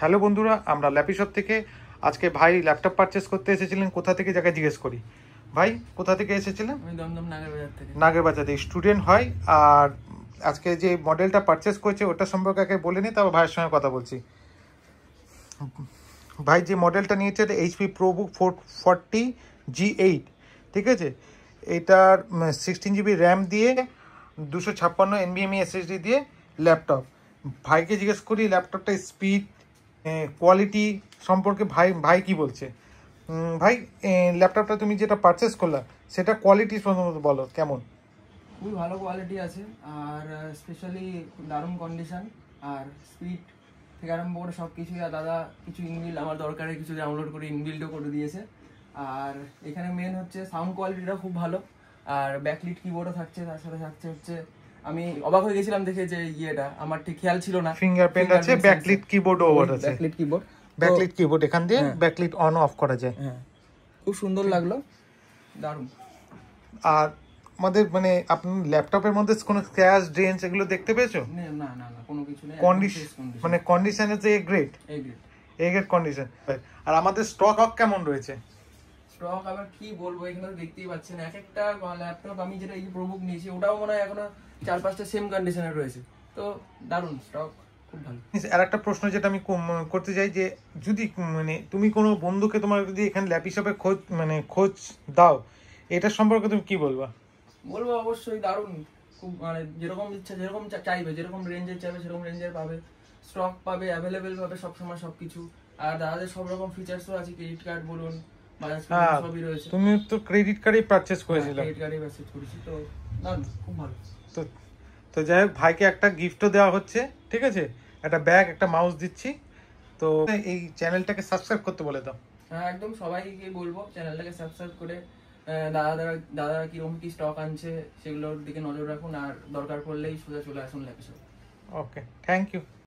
Hello বন্ধুরা, আমরা ল্যাপিশপ থেকে আজকে ভাই ল্যাপটপ পারচেস করতে এসেছিলেন। কোথা থেকে জায়গায় জিজ্ঞেস করি। ভাই কোথা থেকে এসেছিলেন? আমি দমদম নাগেরবাজার থেকে। নাগেরবাজার থেকে স্টুডেন্ট হয়। আর আজকে যে মডেলটা পারচেস করেছে ওটা সম্পর্কে আগে বলে নিই, তারপর ভাইয়ের সঙ্গে কথা বলছি। ভাই যে মডেলটা নিয়েছে এটা এইচপি প্রোবুক 440 G8, ঠিক আছে। এটার 16 GB র্যাম দিয়ে 256 NVMe SSD দিয়ে ল্যাপটপ। ভাইকে জিজ্ঞেস করি ল্যাপটপটা স্পিড কোয়ালিটি সম্পর্কে ভাই কি বলছে। ভাই, ল্যাপটপটা তুমি যেটা পারচেস করলা সেটা কোয়ালিটি সম্বন্ধে বলো কেমন। খুবই ভালো কোয়ালিটি আছে, আর স্পেশালি দারুণ কন্ডিশন, আর স্পিড থেকে আরম্ভ করে সব কিছুই। আর দাদা কিছু ইনবিল্ড আমার দরকারে কিছু ডাউনলোড করে ইনবিল্ডও করে দিয়েছে। আর এখানে মেন হচ্ছে সাউন্ড কোয়ালিটিটা খুব ভালো, আর ব্যাকলিট কিবোর্ডও থাকছে। তার সাথে থাকছে হচ্ছে, আমি অবাক হয়ে গেছিলাম দেখে যে ইয়েটা আমার ঠিক খেয়াল ছিল না, ফিঙ্গারপ্রিন্ট আছে, ব্যাকলিট কিবোর্ডও আছে। ব্যাকলিট কিবোর্ড এখান দিয়ে ব্যাকলিট অন অফ করা যায়। হ্যাঁ, খুব সুন্দর লাগলো, দারুণ। আর আমাদের মানে আপনার ল্যাপটপের মধ্যে কোনো স্ক্র্যাচ ড্রেন্স এগুলো দেখতে পেয়েছো? না না না না, কোনো কিছু নেই। কন্ডিশন মানে condition is a great, a great condition. আর আমাদের স্টক কেমন রয়েছে? স্টক আবার কি বলবো, এখানে তো দেখতেই পাচ্ছেন এক একটা ল্যাপটপ। আমি যেটা এই প্রোবুক নিয়েছি ওটাও মনে হয় এখনো 4-5টা সেম কন্ডিশনে রয়েছে। তো দারুণ স্টক, খুব ভালো। আর একটা প্রশ্ন যেটা আমি করতে চাই, যে যদি মানে তুমি কোনো বন্ধুকে তোমার যদি এখানে ল্যাপটপে খোঁজ দাও, এটা সম্পর্কে তুমি কি বলবা? বলবো অবশ্যই দারুণ, খুব মানে যেরকম ইচ্ছা যেরকম চাইবে, যেরকম রেঞ্জের চাইবে সেরকম রেঞ্জের পাবে, স্টক পাবে, অ্যাভেলেবেল পাবে সবসময় সবকিছু। আর দাদাদের সব রকম ফিচার্সও আছে, ক্রেডিট কার্ড বলুন, বাজাজ ফিনান্স সবই রয়েছে। তুমি তো ক্রেডিট কার্ডই পারচেজ করেছিলে? ক্রেডিট কার্ডই পারচেজ করেছি, তো দারুণ, খুব ভালো। তো যাই হোক, ভাইকে একটা গিফটও দেওয়া হচ্ছে, ঠিক আছে, একটা ব্যাগ, একটা মাউস দিচ্ছি। তো এই চ্যানেলটাকে সাবস্ক্রাইব করতে বলে দাও। হ্যাঁ, একদম সবাইকে বলবো চ্যানেলটাকে সাবস্ক্রাইব করে দাদা কিরকম কি স্টক আনছে সেগুলোর দিকে নজর রাখুন, আর দরকার পড়লেই সোজা চলে আসুন ল্যাপিশপ। ওকে, থ্যাংক ইউ।